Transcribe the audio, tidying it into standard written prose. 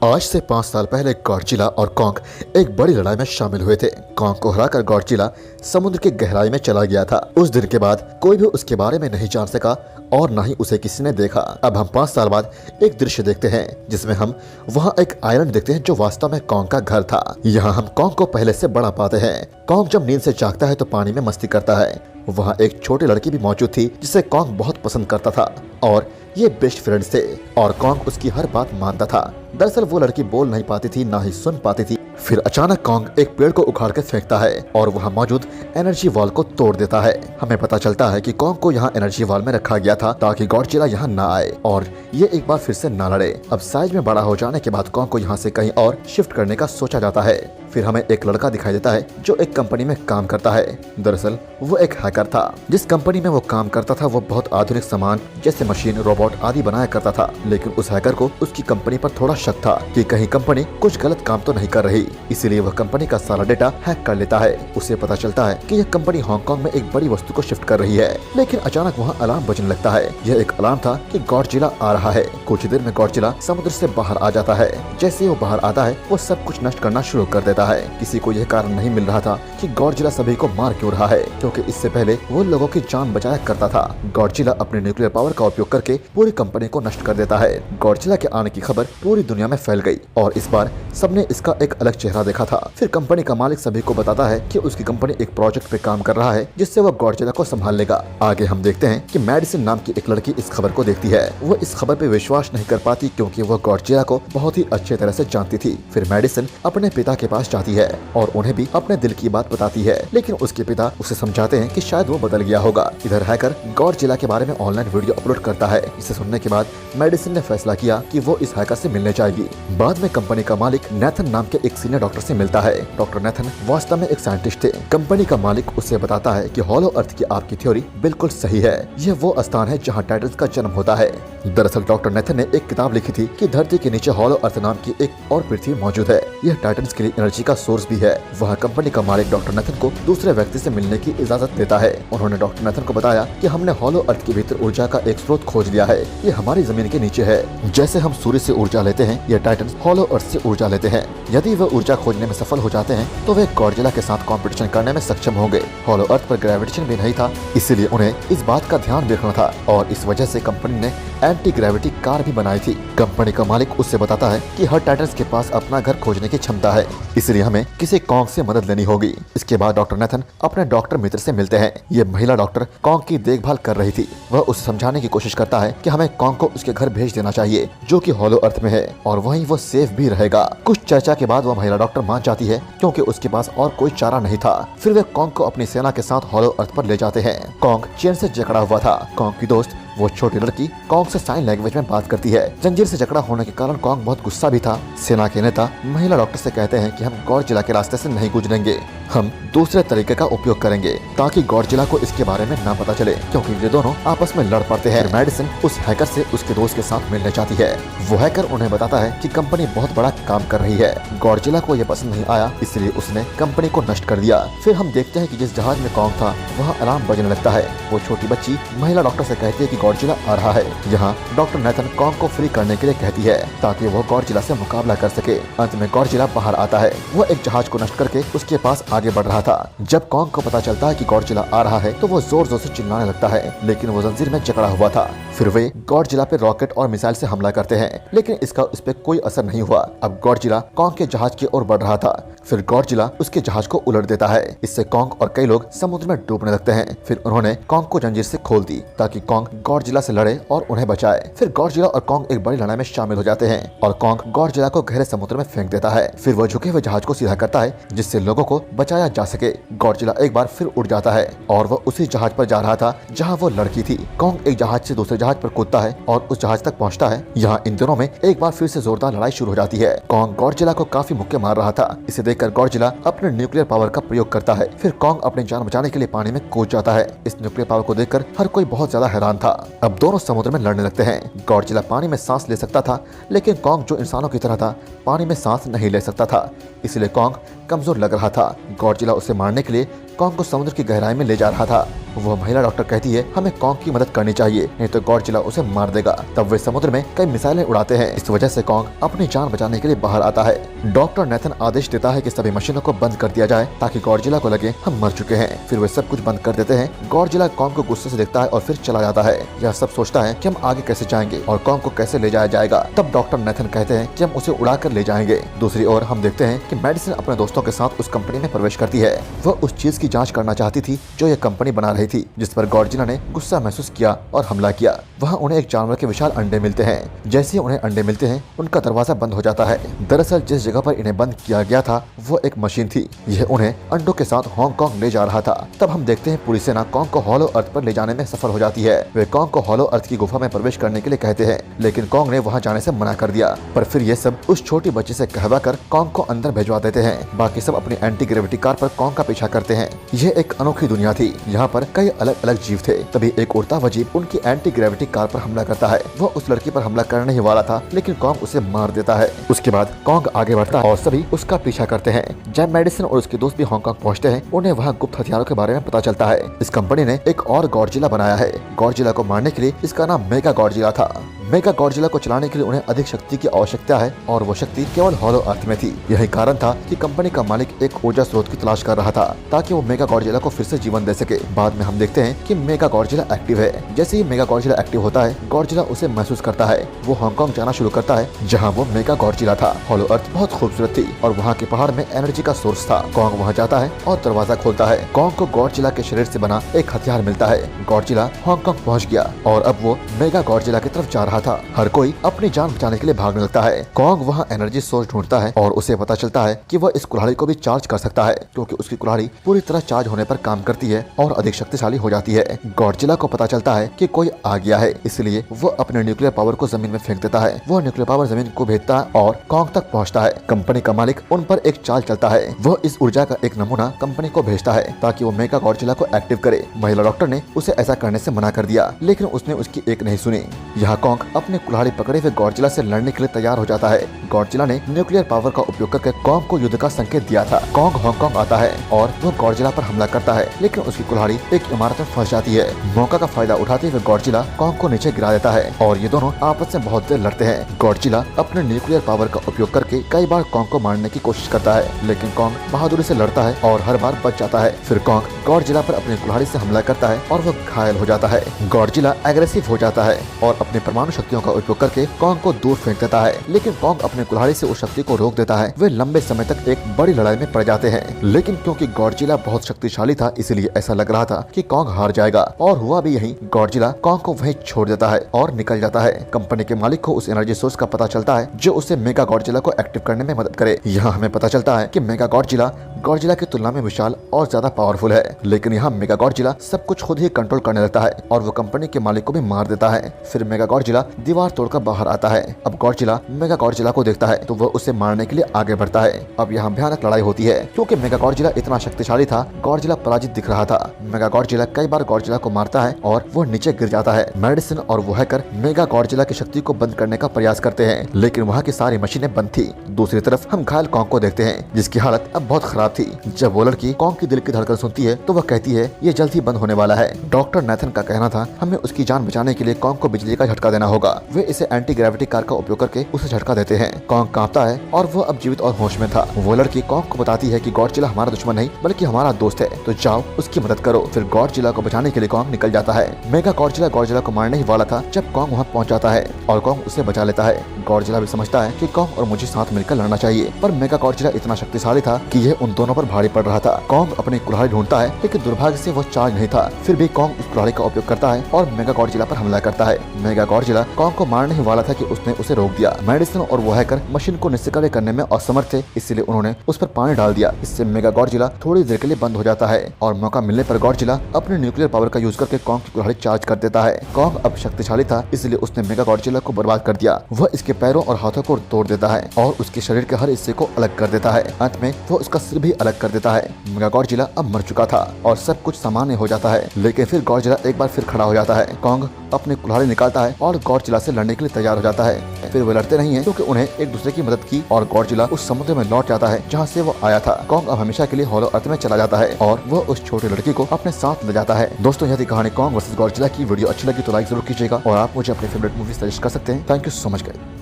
आज से 5 साल पहले गॉडजिला और कॉन्ग एक बड़ी लड़ाई में शामिल हुए थे। कॉन्ग को हराकर गॉडजिला समुद्र की गहराई में चला गया था। उस दिन के बाद कोई भी उसके बारे में नहीं जान सका और न ही उसे किसी ने देखा। अब हम 5 साल बाद एक दृश्य देखते हैं जिसमें हम वहाँ एक आइलैंड देखते हैं जो वास्तव में कॉन्ग का घर था। यहाँ हम कॉन्ग को पहले से बड़ा पाते हैं। कॉन्ग जब नींद से जागता है तो पानी में मस्ती करता है। वहाँ एक छोटी लड़की भी मौजूद थी जिसे कॉन्ग बहुत पसंद करता था और ये बेस्ट फ्रेंड्स थे और कॉन्ग उसकी हर बात मानता था। दरअसल वो लड़की बोल नहीं पाती थी, ना ही सुन पाती थी। फिर अचानक कॉन्ग एक पेड़ को उखाड़ कर फेंकता है और वहाँ मौजूद एनर्जी वॉल को तोड़ देता है। हमें पता चलता है कि कॉन्ग को यहाँ एनर्जी वॉल में रखा गया था ताकि गॉडजिला यहाँ ना आए और ये एक बार फिर से ना लड़े। अब साइज में बड़ा हो जाने के बाद कॉन्ग को यहाँ से कहीं और शिफ्ट करने का सोचा जाता है। फिर हमें एक लड़का दिखाई देता है जो एक कंपनी में काम करता है। दरअसल वो एक हैकर था। जिस कंपनी में वो काम करता था वो बहुत आधुनिक सामान जैसे मशीन, रोबोट आदि बनाया करता था। लेकिन उस हैकर को उसकी कंपनी पर थोड़ा शक था कि कहीं कंपनी कुछ गलत काम तो नहीं कर रही, इसीलिए वह कंपनी का सारा डेटा हैक कर लेता है। उसे पता चलता है कि यह कंपनी हांगकांग में एक बड़ी वस्तु को शिफ्ट कर रही है। लेकिन अचानक वहाँ अलार्म बजने लगता है। यह एक अलार्म था कि गॉडजिला आ रहा है। कुछ देर में गॉडजिला समुद्र से बाहर आ जाता है। जैसे वो बाहर आता है वो सब कुछ नष्ट करना शुरू कर देता है। किसी को यह कारण नहीं मिल रहा था कि गॉडजिला सभी को मार क्यों रहा है, क्योंकि इससे पहले वो लोगों की जान बचाया करता था। गॉडजिला अपने न्यूक्लियर पावर का उपयोग करके पूरी कंपनी को नष्ट कर देता है। गॉडजिला के आने की खबर पूरी दुनिया में फैल गई और इस बार सबने इसका एक अलग चेहरा देखा था। फिर कंपनी का मालिक सभी को बताता है कि उसकी कंपनी एक प्रोजेक्ट पे काम कर रहा है जिससे वो गॉडजिला को संभाल लेगा। आगे हम देखते हैं कि मैडिसन नाम की एक लड़की इस खबर को देखती है। वो इस खबर पे विश्वास नहीं कर पाती क्योंकि वो गॉडजिला को बहुत ही अच्छे तरह से जानती थी। फिर मैडिसन अपने पिता के पास जाती है और उन्हें भी अपने दिल की बात बताती है, लेकिन उसके पिता उसे समझाते हैं कि शायद वो बदल गया होगा। इधर हैकर गॉडजिला के बारे में ऑनलाइन वीडियो अपलोड करता है। इसे सुनने के बाद मेडिसिन ने फैसला किया कि वो इस हैकर से मिलने जाएगी। बाद में कंपनी का मालिक नेथन नाम के एक सीनियर डॉक्टर से मिलता है। डॉक्टर नेथन वास्तव में एक साइंटिस्ट थे। कंपनी का मालिक उसे बताता है कि हॉलो अर्थ की आपकी थ्योरी बिल्कुल सही है। यह वो स्थान है जहाँ टाइटन्स का जन्म होता है। दरअसल डॉक्टर नेथन ने एक किताब लिखी थी कि धरती के नीचे हॉलो अर्थ नाम की एक और पृथ्वी मौजूद है। यह टाइटन्स के लिए एनर्जी का सोर्स भी है। वह कंपनी का मालिक डॉक्टर नेथन को दूसरे व्यक्ति से मिलने की इजाजत देता है। उन्होंने डॉक्टर नेथन को बताया कि हमने हॉलो अर्थ के भीतर ऊर्जा का एक स्रोत खोज लिया है। ये हमारी जमीन के नीचे है। जैसे हम सूर्य से ऊर्जा लेते हैं, ये टाइटन्स हॉलो अर्थ से ऊर्जा लेते हैं। यदि वह ऊर्जा खोजने में सफल हो जाते हैं तो वे गॉडजिला के साथ कंपटीशन करने में सक्षम होंगे। हॉलो अर्थ पर ग्रेविटेशन भी नहीं था, इसीलिए उन्हें इस बात का ध्यान भी रखना था और इस वजह से कंपनी ने एंटी ग्रेविटी कार भी बनाई थी। कंपनी का मालिक उससे बताता है कि हर टाइटन्स के पास अपना घर खोजने की क्षमता है, इसलिए हमें किसी कॉन्ग से मदद लेनी होगी। इसके बाद डॉक्टर नेथन अपने डॉक्टर मित्र से मिलते हैं। ये महिला डॉक्टर कॉन्ग की देखभाल कर रही थी। वह उसे समझाने की कोशिश करता है कि हमें कॉन्ग को उसके घर भेज देना चाहिए जो कि हॉलो अर्थ में है और वहीं वो सेफ भी रहेगा। कुछ चर्चा के बाद वह महिला डॉक्टर मान जाती है क्योंकि उसके पास और कोई चारा नहीं था। फिर वे कॉन्ग को अपनी सेना के साथ हॉलो अर्थ पर ले जाते हैं। कॉन्ग चेन से जकड़ा हुआ था। कॉन्ग की दोस्त वो छोटी लड़की कॉन्ग से साइन लैंग्वेज में बात करती है। जंजीर से जकड़ा होने के कारण कॉन्ग बहुत गुस्सा भी था। सेना के नेता महिला डॉक्टर से कहते हैं कि हम गॉडजिला के रास्ते से नहीं गुजरेंगे, हम दूसरे तरीके का उपयोग करेंगे ताकि गॉडजिला को इसके बारे में ना पता चले, क्योंकि ये दोनों आपस में लड़ पड़ते हैं। मेडिसिन उस हैकर से उसके दोस्त के साथ मिलने चाहती है। वो हैकर उन्हें बताता है कि कंपनी बहुत बड़ा काम कर रही है। गॉडजिला को ये पसंद नहीं आया, इसलिए उसने कंपनी को नष्ट कर दिया। फिर हम देखते हैं कि जिस जहाज में कॉन्ग था वहाँ अलार्म बजने लगता है। वो छोटी बच्ची महिला डॉक्टर से कहती है कि गॉडजिला आ रहा है। यहाँ डॉक्टर नेथन कॉन्ग को फ्री करने के लिए कहती है ताकि वो गॉडजिला से मुकाबला कर सके। अंत में गॉडजिला बाहर आता है। वो एक जहाज को नष्ट करके उसके पास आगे बढ़ रहा था। जब कॉन्ग को पता चलता है कि गॉडजिला आ रहा है तो वो जोर जोर से चिल्लाने लगता है, लेकिन वो जंजीर में जकड़ा हुआ था। फिर वे गॉडजिला पे रॉकेट और मिसाइल से हमला करते हैं, लेकिन इसका उस पे कोई असर नहीं हुआ। अब गॉडजिला कॉन्ग के जहाज की ओर बढ़ रहा था। फिर गॉडजिला उसके जहाज को उलट देता है। इससे कॉन्ग और कई लोग समुद्र में डूबने लगते हैं। फिर उन्होंने कॉन्ग को जंजीर से खोल दी ताकि कॉन्ग गॉडजिला से लड़े और उन्हें बचाए। फिर गॉडजिला और कॉन्ग एक बड़ी लड़ाई में शामिल हो जाते हैं और कॉन्ग गॉडजिला को गहरे समुद्र में फेंक देता है। फिर वो झुके हुए जहाज को सीधा करता है जिससे लोगों को बचाया जा सके। गॉडजिला एक बार फिर उड़ जाता है और वो उसी जहाज पर जा रहा था जहाँ वो लड़की थी। कॉन्ग एक जहाज से दूसरे जहाज पर कूदता है और उस जहाज तक पहुँचता है। यहाँ इन दोनों में एक बार फिर से जोरदार लड़ाई शुरू हो जाती है। कॉन्ग गॉडजिला को काफी मुक्के मार रहा था। इसे देखकर गॉडजिला अपने न्यूक्लियर पावर का प्रयोग करता है। फिर कॉन्ग अपनी जान बचाने के लिए पानी में कूद जाता है। इस न्यूक्लियर पावर को देखकर हर कोई बहुत ज्यादा हैरान था। अब दोनों समुद्र में लड़ने लगते हैं। गॉडजिला पानी में सांस ले सकता था, लेकिन कॉन्ग जो इंसानों की तरह था पानी में सांस नहीं ले सकता था, इसलिए कॉन्ग कमजोर लग रहा था। गॉडजिला उसे मारने के लिए कॉन्ग को समुद्र की गहराई में ले जा रहा था। वह महिला डॉक्टर कहती है हमें कॉन्ग की मदद करनी चाहिए, नहीं तो गॉडजिला उसे मार देगा। तब वे समुद्र में कई मिसाइलें उड़ाते हैं। इस वजह से कॉन्ग अपनी जान बचाने के लिए बाहर आता है। डॉक्टर नेथन आदेश देता है कि सभी मशीनों को बंद कर दिया जाए ताकि गॉडजिला को लगे हम मर चुके हैं। फिर वे सब कुछ बंद कर देते हैं। गॉडजिला कॉन्ग को गुस्से से देखता है और फिर चला जाता है। यह सब सोचता है कि हम आगे कैसे जाएंगे और कॉन्ग को कैसे ले जाया जाएगा। तब डॉक्टर नेथन कहते हैं कि हम उसे उड़ा कर ले जाएंगे। दूसरी ओर हम देखते हैं कि मेडिसिन अपने दोस्तों के साथ उस कंपनी में प्रवेश करती है। वह उस चीज की जांच करना चाहती थी जो यह कंपनी बना रही थी, जिस पर गॉडजिला ने गुस्सा महसूस किया और हमला किया। वहाँ उन्हें एक जानवर के विशाल अंडे मिलते हैं। जैसे ही उन्हें अंडे मिलते हैं उनका दरवाजा बंद हो जाता है। दरअसल जिस जगह पर इन्हें बंद किया गया था वो एक मशीन थी। यह उन्हें अंडों के साथ हांगकांग ले जा रहा था। तब हम देखते हैं पूरी सेना कॉन्ग को हॉलो अर्थ पर ले जाने में सफल हो जाती है। वे कॉन्ग को हॉलो अर्थ की गुफा में प्रवेश करने के लिए कहते हैं, लेकिन कॉन्ग ने वहाँ जाने से मना कर दिया। पर फिर ये सब उस छोटी बच्ची से कहवा कर कॉन्ग को अंदर भिजवा देते हैं। बाकी सब अपनी एंटी ग्रेविटी कार पर कॉन्ग का पीछा करते हैं। यह एक अनोखी दुनिया थी। यहाँ पर कई अलग अलग जीव थे। तभी एक उड़ता हुआ जीव उनकी एंटी ग्रेविटी कार पर हमला करता है। वह उस लड़की पर हमला करने ही वाला था, लेकिन कॉन्ग उसे मार देता है। उसके बाद कॉन्ग आगे बढ़ता है और सभी उसका पीछा करते हैं। जब मेडिसिन और उसके दोस्त भी हांगकांग पहुंचते हैं, उन्हें वहां गुप्त हथियारों के बारे में पता चलता है। इस कंपनी ने एक और गॉडजिला बनाया है। गॉडजिला को मारने के लिए इसका नाम मेगा गॉडजिला था। मेगा गॉडजिला को चलाने के लिए उन्हें अधिक शक्ति की आवश्यकता है और वो शक्ति केवल हॉलो अर्थ में थी। यही कारण था कि कंपनी का मालिक एक ऊर्जा स्रोत की तलाश कर रहा था ताकि वो मेगा गॉडजिला को फिर से जीवन दे सके। बाद में हम देखते हैं कि मेगा गॉडजिला एक्टिव है। जैसे ही मेगा गॉडजिला एक्टिव होता है, गॉडजिला उसे महसूस करता है। वो हांगकांग जाना शुरू करता है जहाँ वो मेगा गॉडजिला था। हॉलो अर्थ बहुत खूबसूरत थी और वहाँ के पहाड़ में एनर्जी का सोर्स था। कॉन्ग वहाँ जाता है और दरवाजा खोलता है। कॉन्ग को गॉडजिला के शरीर से बना एक हथियार मिलता है। गॉडजिला हांगकांग पहुँच गया और अब वो मेगा गॉडजिला की तरफ जा रहा था। हर कोई अपनी जान बचाने के लिए भागने लगता है। कॉन्ग वहाँ एनर्जी सोर्स ढूंढता है और उसे पता चलता है कि वह इस कुल्हाड़ी को भी चार्ज कर सकता है, क्योंकि उसकी कुल्हाड़ी पूरी तरह चार्ज होने पर काम करती है और अधिक शक्तिशाली हो जाती है। गॉडजिला को पता चलता है कि कोई आ गया है, इसलिए वो अपने न्यूक्लियर पावर को जमीन में फेंक देता है। वो न्यूक्लियर पावर जमीन को भेजता है और कॉन्ग तक पहुँचता है। कंपनी का मालिक उन पर एक चाल चलता है। वो इस ऊर्जा का एक नमूना कंपनी को भेजता है ताकि वो मेगा गॉडजिला को एक्टिव करे। महिला डॉक्टर ने उसे ऐसा करने से मना कर दिया, लेकिन उसने उसकी एक नहीं सुनी। यहाँ कॉन्ग अपने कुल्हाड़ी पकड़े हुए गॉडजिला से लड़ने के लिए तैयार हो जाता है। गॉडजिला ने न्यूक्लियर पावर का उपयोग करके कॉन्ग को युद्ध का संकेत दिया था। कॉन्ग हांगकांग आता है और वो गॉडजिला पर हमला करता है, लेकिन उसकी कुल्हाड़ी एक इमारत में फंस जाती है। मौका का फायदा उठाते हुए गॉडजिला कॉन्ग को नीचे गिरा देता है और ये दोनों आपस में बहुत देर लड़ते हैं। गॉडजिला अपने न्यूक्लियर पावर का उपयोग करके कई बार कॉन्ग को मारने की कोशिश करता है, लेकिन कॉन्ग बहादुरी से लड़ता है और हर बार बच जाता है। फिर कॉन्ग गॉडजिला पर अपनी कुल्हाड़ी से हमला करता है और वो घायल हो जाता है। गॉडजिला एग्रेसिव हो जाता है और अपने परमाणु शक्तियों का उपयोग करके कॉन्ग को दूर फेंक देता है, लेकिन कॉन्ग अपने कुल्हाड़ी से उस शक्ति को रोक देता है। वे लंबे समय तक एक बड़ी लड़ाई में पड़ जाते हैं, लेकिन क्योंकि गॉडजिला बहुत शक्तिशाली था, इसलिए ऐसा लग रहा था कि कॉन्ग हार जाएगा और हुआ भी यही। गॉडजिला कॉन्ग को वहीं छोड़ देता है और निकल जाता है। कंपनी के मालिक को उस एनर्जी सोर्स का पता चलता है जो उसे मेगा गॉडजिला को एक्टिव करने में मदद करे। यहाँ हमें पता चलता है कि मेगा गॉडजिला की तुलना में विशाल और ज्यादा पावरफुल है, लेकिन यहाँ मेगा गॉडजिला सब कुछ खुद ही कंट्रोल करने लगता है और वो कंपनी के मालिक को भी मार देता है। फिर मेगा गॉडजिला दीवार तोड़कर बाहर आता है। अब गॉडजिला मेगा गॉडजिला को देखता है तो वह उसे मारने के लिए आगे बढ़ता है। अब यहाँ भयानक लड़ाई होती है, क्योंकि मेगा गॉडजिला इतना शक्तिशाली था, गॉडजिला पराजित दिख रहा था। मेगा गॉडजिला कई बार गॉडजिला को मारता है और वो नीचे गिर जाता है। मेडिसिन और वो हैकर मेगा गॉडजिला की शक्ति को बंद करने का प्रयास करते हैं, लेकिन वहाँ की सारी मशीनें बंद थी। दूसरी तरफ हम घायल कॉन्ग को देखते हैं, जिसकी हालत अब बहुत खराब थी। जब वो लड़की कॉन्ग की दिल की धड़कन सुनती है तो वह कहती है ये जल्द ही बंद होने वाला है। डॉक्टर नेथन का कहना था हमें उसकी जान बचाने के लिए कॉन्ग को बिजली का झटका देना होगा। वे इसे एंटी ग्रेविटी कार का उपयोग करके उसे झटका देते हैं। कॉन्ग कांपता है और वो अब जीवित और होश में था। वो लड़की कॉन्ग को बताती है कि गॉडजिला हमारा दुश्मन नहीं बल्कि हमारा दोस्त है, तो जाओ उसकी मदद करो। फिर गॉडजिला को बचाने के लिए कॉन्ग निकल जाता है। मेगा गॉडजिला को मारने ही वाला था जब कॉन्ग वहाँ पहुँच जाता है और कॉन्ग उसे बचा लेता है। गॉडजिला भी समझता है कि कॉन्ग और मुझे साथ मिलकर लड़ना चाहिए, पर मेगा गॉडजिला इतना शक्तिशाली था कि यह उन दोनों पर भारी पड़ रहा था। कॉन्ग अपनी कुल्हाड़ी ढूंढता है, लेकिन दुर्भाग्य से वो चार्ज नहीं था। फिर भी कॉन्ग उस कुल्हाड़ी का उपयोग करता है और मेगा गॉडजिला पर हमला करता है। मेगा गॉडजिला कॉन्ग को मारने ही वाला था कि उसने उसे रोक दिया। मेडिसिन और वो हैकर मशीन को निष्क्रिय करने में असमर्थ थे, इसलिए उन्होंने उस पर पानी डाल दिया। इससे मेगा गॉडजिला थोड़ी देर के लिए बंद हो जाता है और मौका मिलने पर गॉडजिला अपने न्यूक्लियर पावर का यूज करके कॉन्ग की कुल्हाड़ी चार्ज कर देता है। कॉन्ग अब शक्तिशाली था, इसलिए उसने मेगा गॉडजिला को बर्बाद कर दिया। वह इसके पैरों और हाथों को तोड़ देता है और उसके शरीर के हर हिस्से को अलग कर देता है। अंत में वो उसका सिर भी अलग कर देता है। मेगा गॉडजिला अब मर चुका था और सब कुछ सामान्य हो जाता है, लेकिन फिर गॉडजिला एक बार फिर खड़ा हो जाता है। कॉन्ग अपनी कुल्हाड़ी निकालता है और गॉडजिला से लड़ने के लिए तैयार हो जाता है। फिर वो लड़ते नहीं है क्योंकि उन्हें एक दूसरे की मदद की और गॉडजिला उस समुद्र में लौट जाता है जहाँ से वो आया था। कॉन्ग अब हमेशा के लिए हॉलो अर्थ में चला जाता है और वो उस छोटी लड़की को अपने साथ ले जाता है। दोस्तों, यदि कहानी कॉन्ग वर्सेस गॉडजिला की वीडियो अच्छी लगी तो लाइक जरूर कीजिएगा और आप मुझे अपने फेवरेट मूवी सजेस्ट कर सकते हैं। Thank you so much guys.